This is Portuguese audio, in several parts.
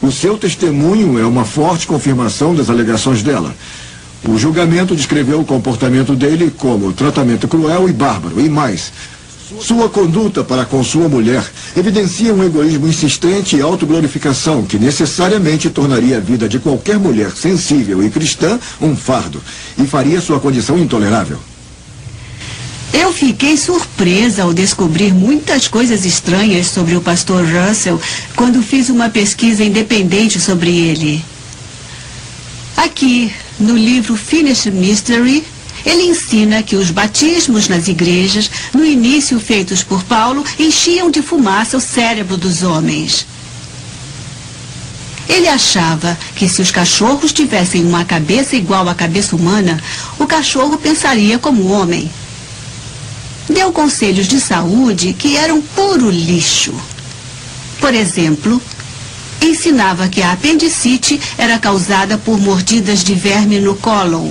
O seu testemunho é uma forte confirmação das alegações dela. O julgamento descreveu o comportamento dele como tratamento cruel e bárbaro, e mais. Sua conduta para com sua mulher evidencia um egoísmo insistente e autoglorificação que necessariamente tornaria a vida de qualquer mulher sensível e cristã um fardo e faria sua condição intolerável. Eu fiquei surpresa ao descobrir muitas coisas estranhas sobre o pastor Russell quando fiz uma pesquisa independente sobre ele. Aqui, no livro Finished Mystery, ele ensina que os batismos nas igrejas, no início feitos por Paulo, enchiam de fumaça o cérebro dos homens. Ele achava que se os cachorros tivessem uma cabeça igual à cabeça humana, o cachorro pensaria como homem. Deu conselhos de saúde que eram puro lixo. Por exemplo, ensinava que a apendicite era causada por mordidas de verme no cólon.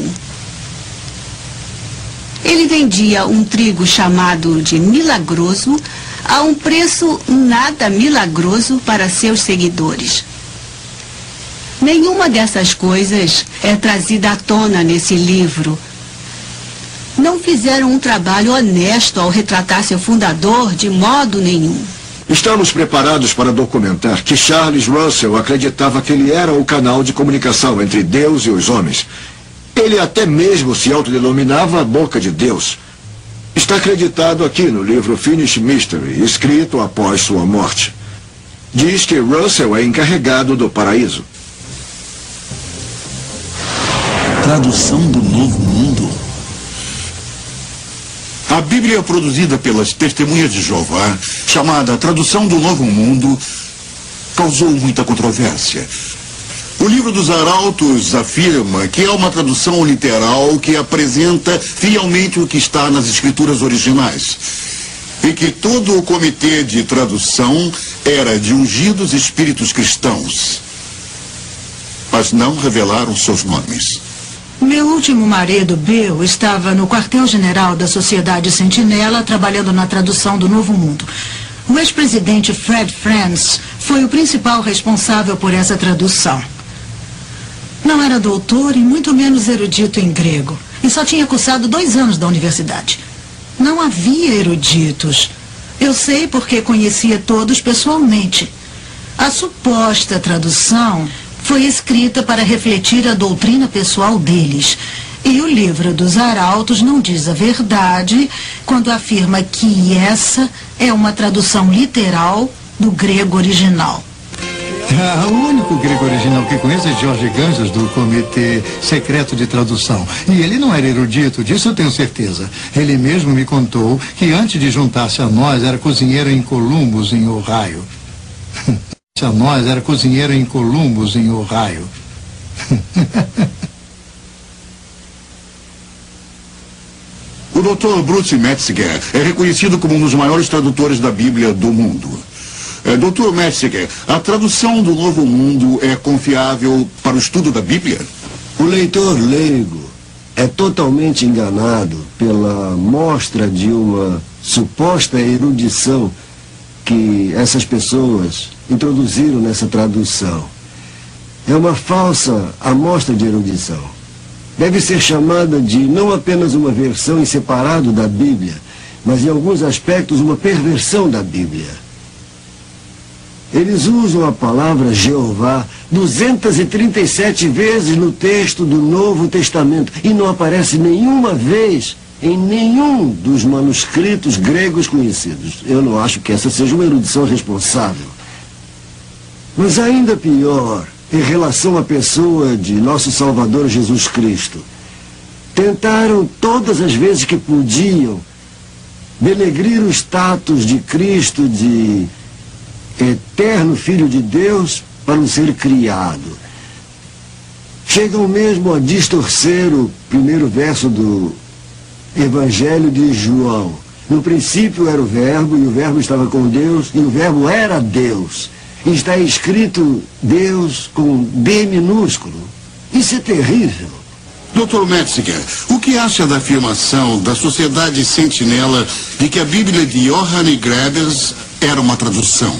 Ele vendia um trigo chamado de milagroso a um preço nada milagroso para seus seguidores. Nenhuma dessas coisas é trazida à tona nesse livro. Não fizeram um trabalho honesto ao retratar seu fundador de modo nenhum. Estamos preparados para documentar que Charles Russell acreditava que ele era o canal de comunicação entre Deus e os homens. Ele até mesmo se autodenominava a boca de Deus. Está acreditado aqui no livro Finished Mystery, escrito após sua morte. Diz que Russell é encarregado do paraíso. Tradução do Novo Mundo. A Bíblia produzida pelas Testemunhas de Jeová, chamada Tradução do Novo Mundo, causou muita controvérsia. O livro dos Arautos afirma que é uma tradução literal que apresenta fielmente o que está nas escrituras originais e que todo o comitê de tradução era de ungidos espíritos cristãos, mas não revelaram seus nomes. Meu último marido, Bill, estava no quartel-general da Sociedade Sentinela trabalhando na tradução do Novo Mundo. O ex-presidente Fred Franz foi o principal responsável por essa tradução. Não era doutor e muito menos erudito em grego. E só tinha cursado 2 anos da universidade. Não havia eruditos. Eu sei porque conhecia todos pessoalmente. A suposta tradução foi escrita para refletir a doutrina pessoal deles. E o livro dos Arautos não diz a verdade quando afirma que essa é uma tradução literal do grego original. O único grego original que conheço é Jorge Ganjas, do Comitê Secreto de Tradução. E ele não era erudito, disso eu tenho certeza. Ele mesmo me contou que antes de juntar-se a nós era cozinheiro em Columbus, em Ohio. A nós era cozinheiro em Columbus, em Ohio. O Dr. Bruce Metzger é reconhecido como um dos maiores tradutores da Bíblia do mundo. Dr. Metzger, a tradução do Novo Mundo é confiável para o estudo da Bíblia? O leitor leigo é totalmente enganado pela mostra de uma suposta erudição que essas pessoas introduziram nessa tradução. É uma falsa amostra de erudição. Deve ser chamada de não apenas uma versão em separado da Bíblia, mas em alguns aspectos uma perversão da Bíblia. Eles usam a palavra Jeová 237 vezes no texto do Novo Testamento e não aparece nenhuma vez em nenhum dos manuscritos gregos conhecidos. Eu não acho que essa seja uma erudição responsável. Mas ainda pior, em relação à pessoa de nosso Salvador Jesus Cristo, tentaram todas as vezes que podiam denegrir o status de Cristo de eterno Filho de Deus para um ser criado. Chegam mesmo a distorcer o primeiro verso do Evangelho de João. No princípio era o Verbo, e o Verbo estava com Deus, e o Verbo era Deus. E está escrito Deus com D minúsculo. Isso é terrível. Dr. Metzger, o que acha da afirmação da Sociedade Sentinela de que a Bíblia de Johann Grebers era uma tradução?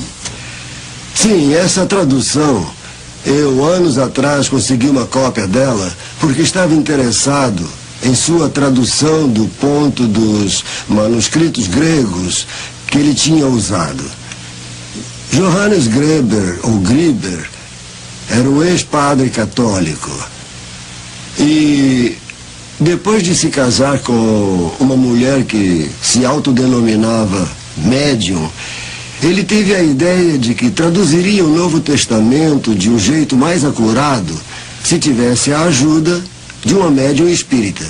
Sim, essa tradução Eu, anos atrás, consegui uma cópia dela porque estava interessado em sua tradução do ponto dos manuscritos gregos que ele tinha usado. Johannes Greber, ou Griber, era um ex-padre católico. E depois de se casar com uma mulher que se autodenominava médium, ele teve a ideia de que traduziria o Novo Testamento de um jeito mais acurado se tivesse a ajuda de uma médium espírita.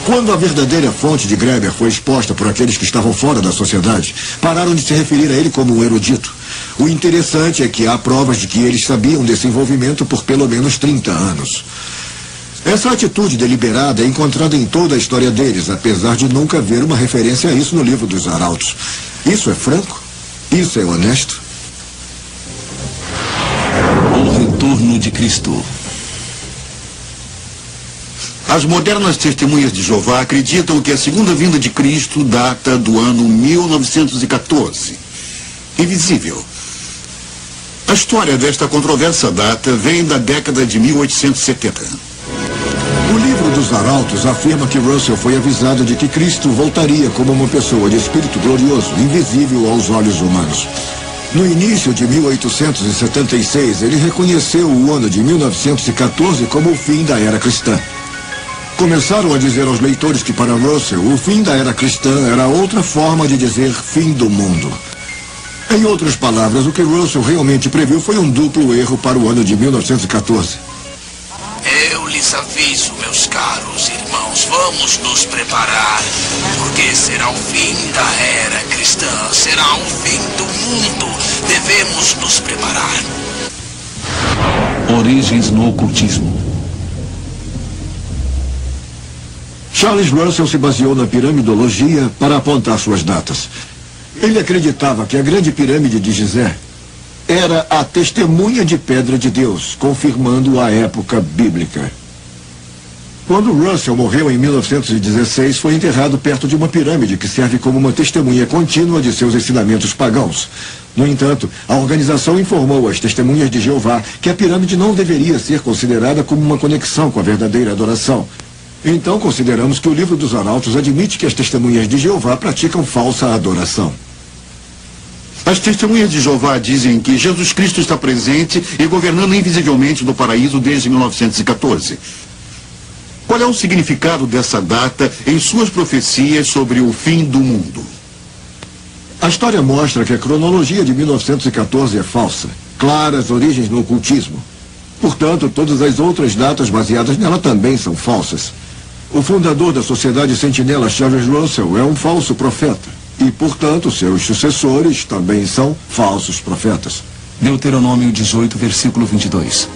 Quando a verdadeira fonte de Greber foi exposta por aqueles que estavam fora da sociedade, pararam de se referir a ele como um erudito. O interessante é que há provas de que eles sabiam desse envolvimento por pelo menos 30 anos. Essa atitude deliberada é encontrada em toda a história deles, apesar de nunca haver uma referência a isso no livro dos Arautos. Isso é franco? Isso é honesto? O retorno de Cristo. As modernas testemunhas de Jeová acreditam que a segunda vinda de Cristo data do ano 1914. Invisível. A história desta controversa data vem da década de 1870. O livro dos Arautos afirma que Russell foi avisado de que Cristo voltaria como uma pessoa de espírito glorioso, invisível aos olhos humanos. No início de 1876, ele reconheceu o ano de 1914 como o fim da era cristã. Começaram a dizer aos leitores que para Russell, o fim da era cristã era outra forma de dizer fim do mundo. Em outras palavras, o que Russell realmente previu foi um duplo erro para o ano de 1914. Eu lhes aviso, meus caros irmãos, vamos nos preparar, porque será o fim da era cristã, será o fim do mundo. Devemos nos preparar. Origens no ocultismo. Charles Russell se baseou na piramidologia para apontar suas datas. Ele acreditava que a grande pirâmide de Gizé era a testemunha de pedra de Deus, confirmando a época bíblica. Quando Russell morreu em 1916, foi enterrado perto de uma pirâmide que serve como uma testemunha contínua de seus ensinamentos pagãos. No entanto, a organização informou às testemunhas de Jeová que a pirâmide não deveria ser considerada como uma conexão com a verdadeira adoração. Então, consideramos que o livro dos Arautos admite que as testemunhas de Jeová praticam falsa adoração. As testemunhas de Jeová dizem que Jesus Cristo está presente e governando invisivelmente no paraíso desde 1914. Qual é o significado dessa data em suas profecias sobre o fim do mundo? A história mostra que a cronologia de 1914 é falsa. Claras origens no ocultismo. Portanto, todas as outras datas baseadas nela também são falsas. O fundador da Sociedade Sentinela, Charles Russell, é um falso profeta. E, portanto, seus sucessores também são falsos profetas. Deuteronômio 18, versículo 22.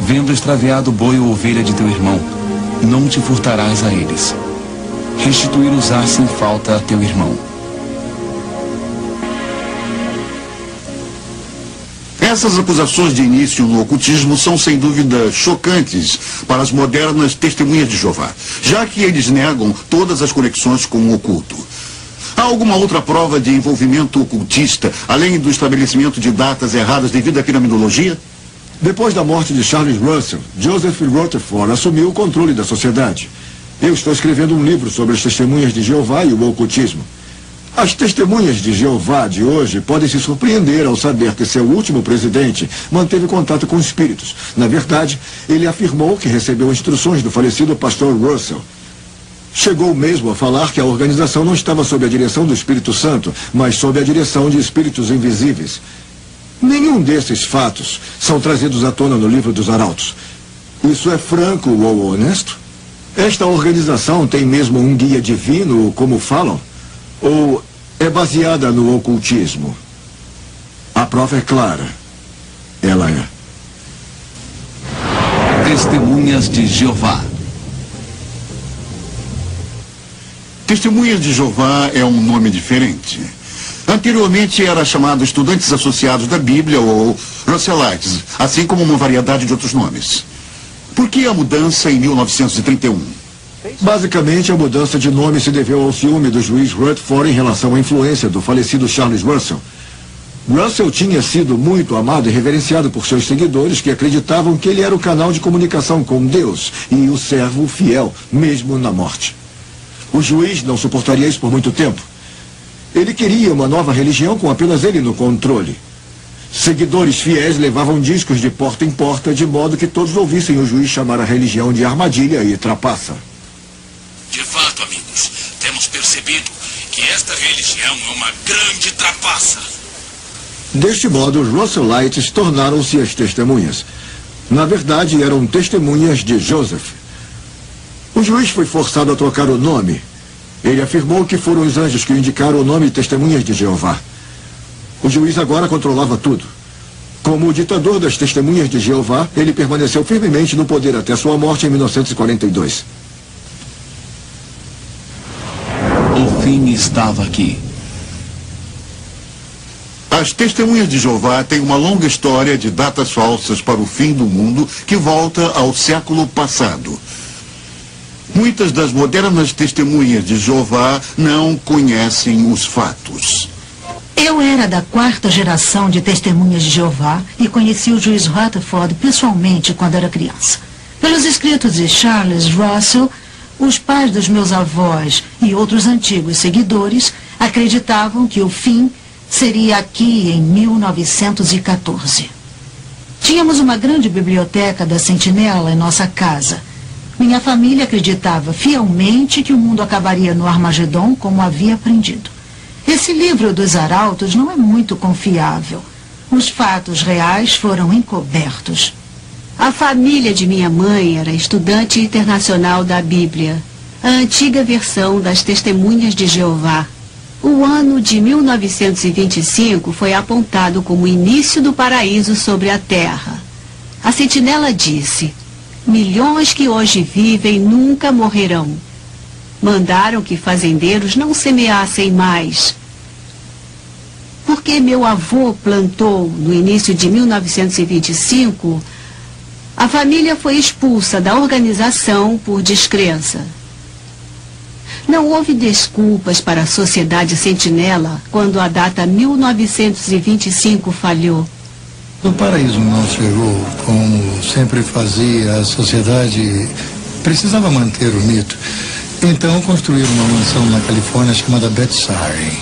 Vendo extraviado boi ou ovelha de teu irmão, não te furtarás a eles. Restituir-os-á sem falta a teu irmão. Essas acusações de início no ocultismo são sem dúvida chocantes para as modernas testemunhas de Jeová, já que eles negam todas as conexões com o oculto. Há alguma outra prova de envolvimento ocultista, além do estabelecimento de datas erradas devido à piramidologia? Depois da morte de Charles Russell, Joseph Rutherford assumiu o controle da sociedade. Eu estou escrevendo um livro sobre as testemunhas de Jeová e o ocultismo. As testemunhas de Jeová de hoje podem se surpreender ao saber que seu último presidente manteve contato com espíritos. Na verdade, ele afirmou que recebeu instruções do falecido pastor Russell. Chegou mesmo a falar que a organização não estava sob a direção do Espírito Santo, mas sob a direção de espíritos invisíveis. Nenhum desses fatos são trazidos à tona no livro dos Arautos. Isso é franco ou honesto? Esta organização tem mesmo um guia divino, como falam? Ou é baseada no ocultismo? A prova é clara. Ela é. Testemunhas de Jeová. Testemunhas de Jeová é um nome diferente. Anteriormente era chamado Estudantes Associados da Bíblia ou Russellites, assim como uma variedade de outros nomes. Por que a mudança em 1931? Basicamente, a mudança de nome se deveu ao ciúme do juiz Rutherford em relação à influência do falecido Charles Russell. Russell tinha sido muito amado e reverenciado por seus seguidores, que acreditavam que ele era o canal de comunicação com Deus e o servo fiel, mesmo na morte. O juiz não suportaria isso por muito tempo. Ele queria uma nova religião com apenas ele no controle. Seguidores fiéis levavam discos de porta em porta, de modo que todos ouvissem o juiz chamar a religião de armadilha e trapaça. De fato, amigos, temos percebido que esta religião é uma grande trapaça. Deste modo, os Russellites tornaram-se as testemunhas. Na verdade, eram testemunhas de Joseph. O juiz foi forçado a trocar o nome. Ele afirmou que foram os anjos que indicaram o nome Testemunhas de Jeová. O juiz agora controlava tudo. Como o ditador das Testemunhas de Jeová, ele permaneceu firmemente no poder até sua morte em 1942. O fim estava aqui. As Testemunhas de Jeová têm uma longa história de datas falsas para o fim do mundo que volta ao século passado. Muitas das modernas Testemunhas de Jeová não conhecem os fatos. Eu era da 4ª geração de Testemunhas de Jeová e conheci o juiz Rutherford pessoalmente quando era criança. Pelos escritos de Charles Russell, os pais dos meus avós e outros antigos seguidores acreditavam que o fim seria aqui em 1914. Tínhamos uma grande biblioteca da Sentinela em nossa casa. Minha família acreditava fielmente que o mundo acabaria no Armagedon, como havia aprendido. Esse livro dos arautos não é muito confiável. Os fatos reais foram encobertos. A família de minha mãe era estudante internacional da Bíblia, a antiga versão das Testemunhas de Jeová. O ano de 1925 foi apontado como o início do paraíso sobre a terra. A sentinela disse: milhões que hoje vivem nunca morrerão. Mandaram que fazendeiros não semeassem mais. Porque meu avô plantou no início de 1925, a família foi expulsa da organização por descrença. Não houve desculpas para a Sociedade Sentinela quando a data 1925 falhou. O paraíso não chegou como sempre fazia. A sociedade precisava manter o mito. Então construíram uma mansão na Califórnia chamada Bethsaida.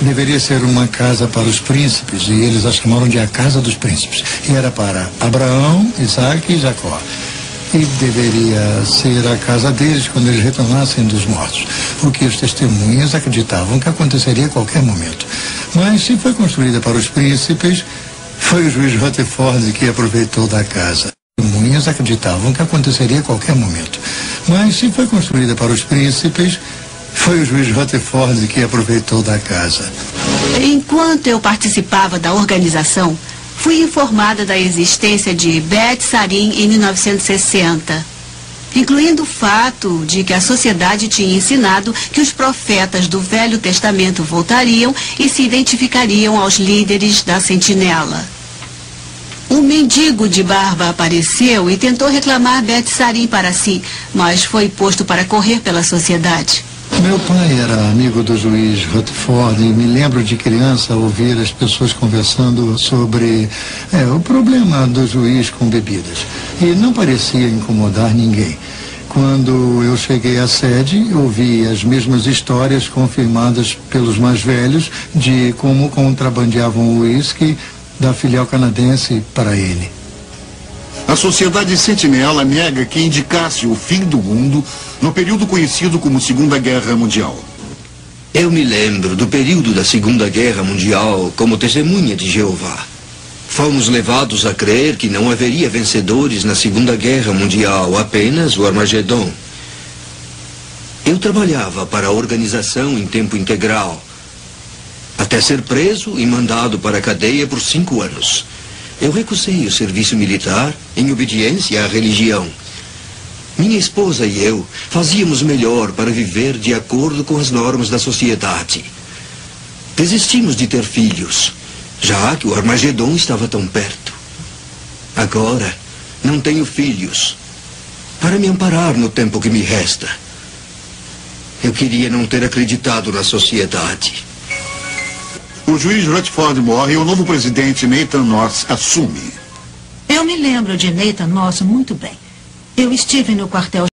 Deveria ser uma casa para os príncipes, e eles a chamaram de a Casa dos Príncipes. E era para Abraão, Isaac e Jacó. E deveria ser a casa deles quando eles retornassem dos mortos, o que os testemunhas acreditavam que aconteceria a qualquer momento. Mas se foi construída para os príncipes, foi o juiz Rutherford que aproveitou da casa. Os testemunhas acreditavam que aconteceria a qualquer momento. Mas se foi construída para os príncipes, foi o juiz Rutherford que aproveitou da casa. Enquanto eu participava da organização, fui informada da existência de Bet Sarim em 1960, incluindo o fato de que a sociedade tinha ensinado que os profetas do Velho Testamento voltariam e se identificariam aos líderes da Sentinela. Um mendigo de barba apareceu e tentou reclamar Bet Sarim para si, mas foi posto para correr pela sociedade. Meu pai era amigo do juiz Rutherford e me lembro de criança ouvir as pessoas conversando sobre o problema do juiz com bebidas. E não parecia incomodar ninguém. Quando eu cheguei à sede, ouvi as mesmas histórias confirmadas pelos mais velhos de como contrabandeavam o uísque da filial canadense para ele. A Sociedade Sentinela nega que indicasse o fim do mundo no período conhecido como Segunda Guerra Mundial. Eu me lembro do período da Segunda Guerra Mundial como testemunha de Jeová. Fomos levados a crer que não haveria vencedores na Segunda Guerra Mundial, apenas o Armagedon. Eu trabalhava para a organização em tempo integral, até ser preso e mandado para a cadeia por 5 anos. Eu recusei o serviço militar em obediência à religião. Minha esposa e eu fazíamos melhor para viver de acordo com as normas da sociedade. Desistimos de ter filhos, já que o Armagedon estava tão perto. Agora, não tenho filhos para me amparar no tempo que me resta. Eu queria não ter acreditado na sociedade. O juiz Rutherford morre e o novo presidente Nathan North assume. Eu me lembro de Nathan North muito bem. Eu estive no quartel